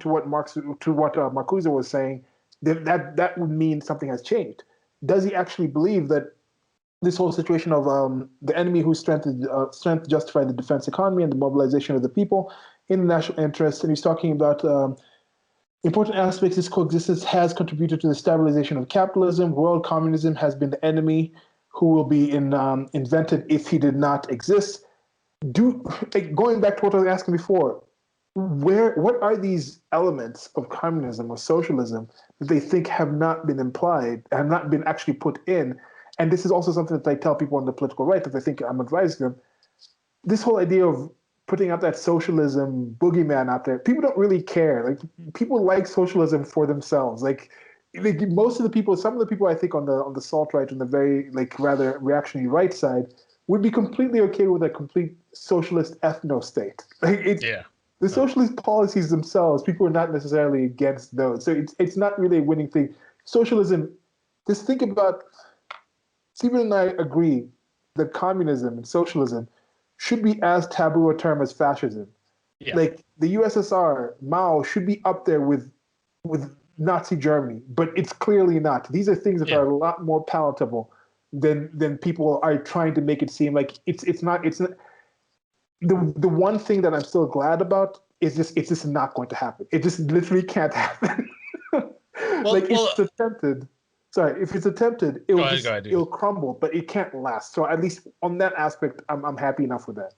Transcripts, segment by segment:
to what Marcuse was saying, that would mean something has changed. Does he actually believe that this whole situation of the enemy whose strength justified the defense economy and the mobilization of the people in the national interest, and he's talking about important aspects of this coexistence has contributed to the stabilization of capitalism. World communism has been the enemy who will be invented if he did not exist. Going back to what I was asking before, what are these elements of communism or socialism that they think have not been implied, have not been actually put in? And this is also something that I tell people on the political right that I think I'm advising them. This whole idea of putting out that socialism boogeyman out there, people don't really care. Like, people like socialism for themselves. Like most of the people, some of the people I think on the salt right and the very rather reactionary right side would be completely okay with a complete socialist ethno state. The socialist policies themselves, people are not necessarily against those. So it's not really a winning thing. Socialism, just think about, Stephen and I agree that communism and socialism should be as taboo a term as fascism. Yeah. Like the USSR, Mao should be up there with Nazi Germany, but it's clearly not. These are things that are a lot more palatable than people are trying to make it seem like. It's not. The one thing that I'm still glad about is it's just not going to happen. It just literally can't happen. If it's attempted. Sorry, if it's attempted, it'll crumble, but it can't last. So at least on that aspect, I'm happy enough with that.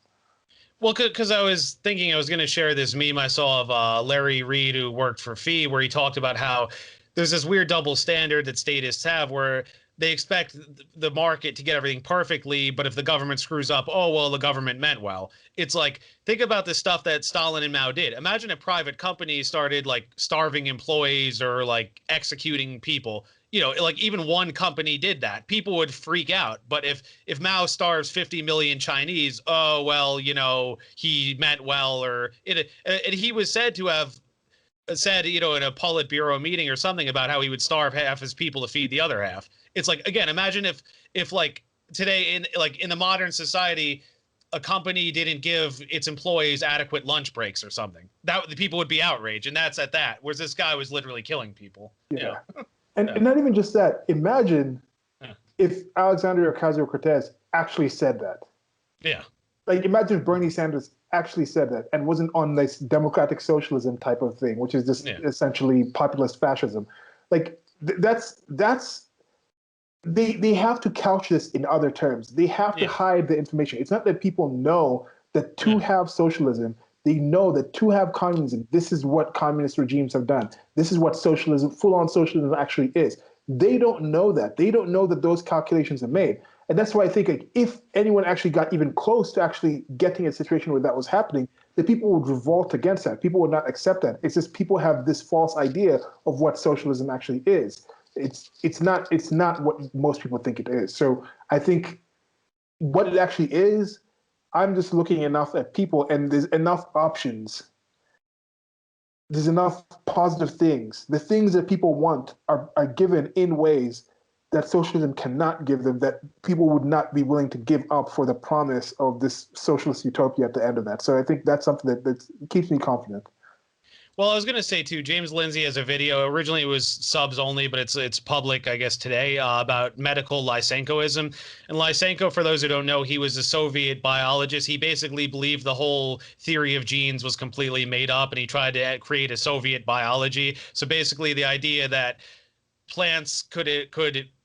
Well, because I was thinking I was going to share this meme I saw of Larry Reed, who worked for FEE, where he talked about how there's this weird double standard that statists have where they expect the market to get everything perfectly, but if the government screws up, oh, well, the government meant well. It's like, think about the stuff that Stalin and Mao did. Imagine a private company started starving employees or executing people. Even one company did that, people would freak out. But if Mao starves 50 million Chinese, oh, well, he meant well, and he was said to have said, in a Politburo meeting or something about how he would starve half his people to feed the other half. It's again, imagine if today in the modern society, a company didn't give its employees adequate lunch breaks or something. That the people would be outraged, and that's at that. Whereas this guy was literally killing people. Yeah. And not even just that. Imagine if Alexandria Ocasio-Cortez actually said that. Yeah. Imagine if Bernie Sanders actually said that and wasn't on this democratic socialism type of thing, which is just essentially populist fascism. They have to couch this in other terms. They have to hide the information. It's not that people know that to have socialism, they know that to have communism, this is what communist regimes have done. This is what socialism, full-on socialism actually is. They don't know that. They don't know that those calculations are made. And that's why I think if anyone actually got even close to actually getting a situation where that was happening, the people would revolt against that. People would not accept that. It's just people have this false idea of what socialism actually is. It's not what most people think it is. So I think what it actually is, I'm just looking enough at people, and there's enough options. There's enough positive things. The things that people want are given in ways that socialism cannot give them, that people would not be willing to give up for the promise of this socialist utopia at the end of that. So I think that's something that keeps me confident. Well, I was going to say, too, James Lindsay has a video. Originally, it was subs only, but it's public, I guess, today, about medical Lysenkoism. And Lysenko, for those who don't know, he was a Soviet biologist. He basically believed the whole theory of genes was completely made up, and he tried to create a Soviet biology. So basically, the idea that plants could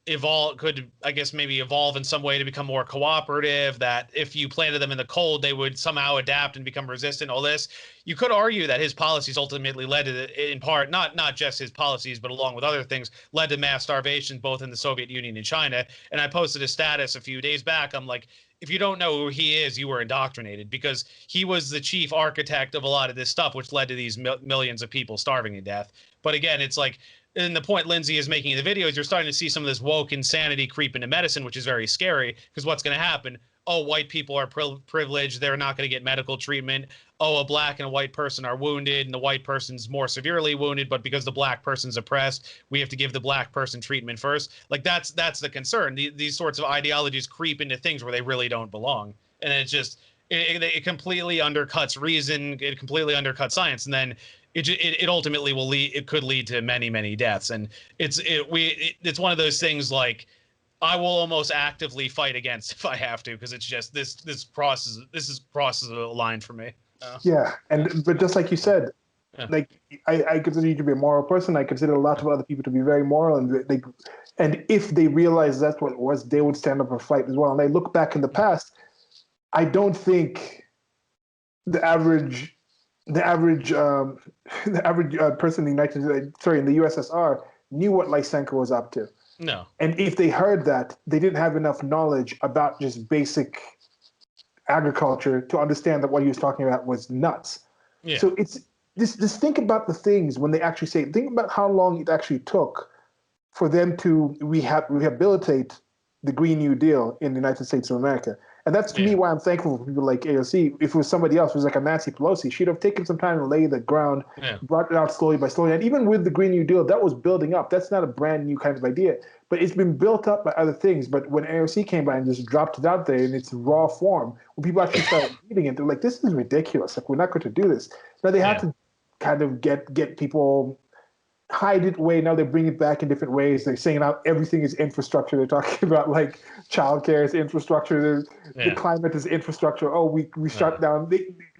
evolve, I guess maybe evolve in some way to become more cooperative, that if you planted them in the cold, they would somehow adapt and become resistant, all this. You could argue that his policies ultimately led to, in part, not just his policies, but along with other things, led to mass starvation, both in the Soviet Union and China. And I posted a status a few days back. I'm like, if you don't know who he is, you were indoctrinated, because he was the chief architect of a lot of this stuff, which led to these millions of people starving to death. But again, it's like, and the point Lindsay is making in the video is you're starting to see some of this woke insanity creep into medicine, which is very scary, because what's going to happen? Oh, white people are privileged. They're not going to get medical treatment. Oh, a black and a white person are wounded, and the white person's more severely wounded, but because the black person's oppressed, we have to give the black person treatment first. That's the concern. These sorts of ideologies creep into things where they really don't belong. And it's just, it completely undercuts reason. It completely undercuts science. And then it ultimately will lead. It could lead to many deaths, and it's one of those things like I will almost actively fight against if I have to, because it's just this crosses a line for me. Yeah, but just like you said, Yeah. like I consider you to be a moral person. I consider a lot of other people to be very moral, and if they realize that's what it was, they would stand up and fight as well. And I look back in the past, I don't think the average the average person in the USSR knew what Lysenko was up to. No. And if they heard that, they didn't have enough knowledge about just basic agriculture to understand that what he was talking about was nuts. Yeah. So it's just think about the things when they actually say. Think about how long it actually took for them to rehabilitate the Green New Deal in the United States of America. And that's to me why I'm thankful for people like AOC. If it was somebody else, it was like a Nancy Pelosi, she'd have taken some time to lay the ground, brought it out slowly by slowly. And even with the Green New Deal, that was building up. That's not a brand new kind of idea, but it's been built up by other things. But when AOC came by and just dropped it out there in its raw form, when people actually started reading it, they're like, this is ridiculous. Like, we're not going to do this. Now they had to kind of get people hide it away. Now they bring it back in different ways. They're saying now everything is infrastructure. They're talking about like childcare is infrastructure. The climate is infrastructure. Oh, we shut down.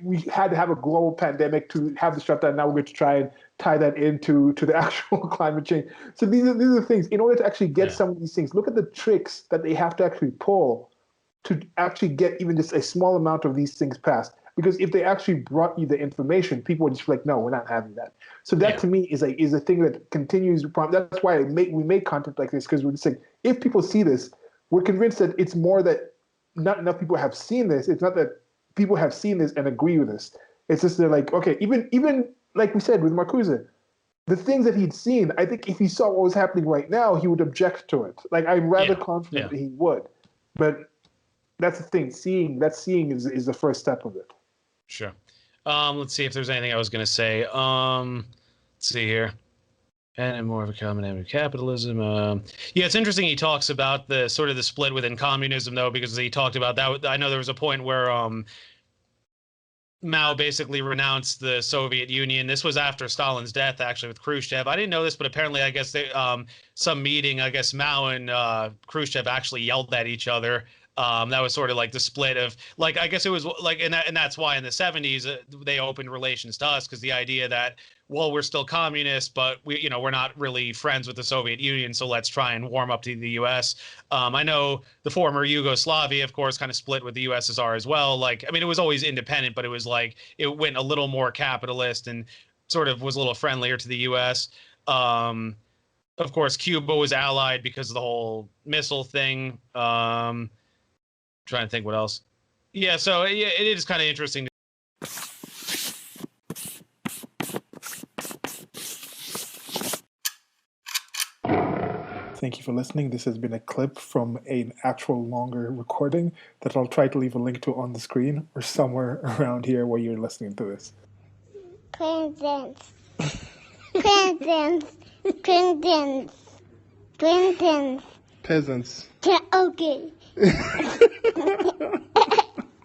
We had to have a global pandemic to have the shutdown. Now we're going to try and tie that into the actual climate change. So these are the things. In order to actually get some of these things, look at the tricks that they have to actually pull to actually get even just a small amount of these things passed. Because if they actually brought you the information, people would just be like, no, we're not having that. So that to me is a thing that continues. That's why we make content like this, because we're just saying, if people see this, we're convinced that it's more that not enough people have seen this. It's not that people have seen this and agree with this. It's just they're like, okay, even like we said with Marcuse, the things that he'd seen, I think if he saw what was happening right now, he would object to it. Like, I'm rather confident that he would. But that's the thing. Seeing is the first step of it. Sure. Let's see if there's anything I was going to say. Let's see here. And more of a common enemy of capitalism. It's interesting he talks about the sort of the split within communism, though, because he talked about that. I know there was a point where Mao basically renounced the Soviet Union. This was after Stalin's death, actually, with Khrushchev. I didn't know this, but apparently, I guess some meeting, I guess Mao and Khrushchev actually yelled at each other. That was sort of like the split of, like, I guess it was like, and that's why in the 70s they opened relations to us, because the idea that, well, we're still communists, but we're not really friends with the Soviet Union, so let's try and warm up to the U.S. I know the former Yugoslavia, of course, kind of split with the USSR as well. Like, I mean, it was always independent, but it was like it went a little more capitalist and sort of was a little friendlier to the U.S. Of course, Cuba was allied because of the whole missile thing. Trying to think what else. So it is kind of interesting. Thank you for listening. This has been a clip from an actual longer recording that I'll try to leave a link to on the screen or somewhere around here where you're listening to this. Presents. Presents. Presents. Presents. Peasants. Okay.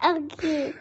Okay.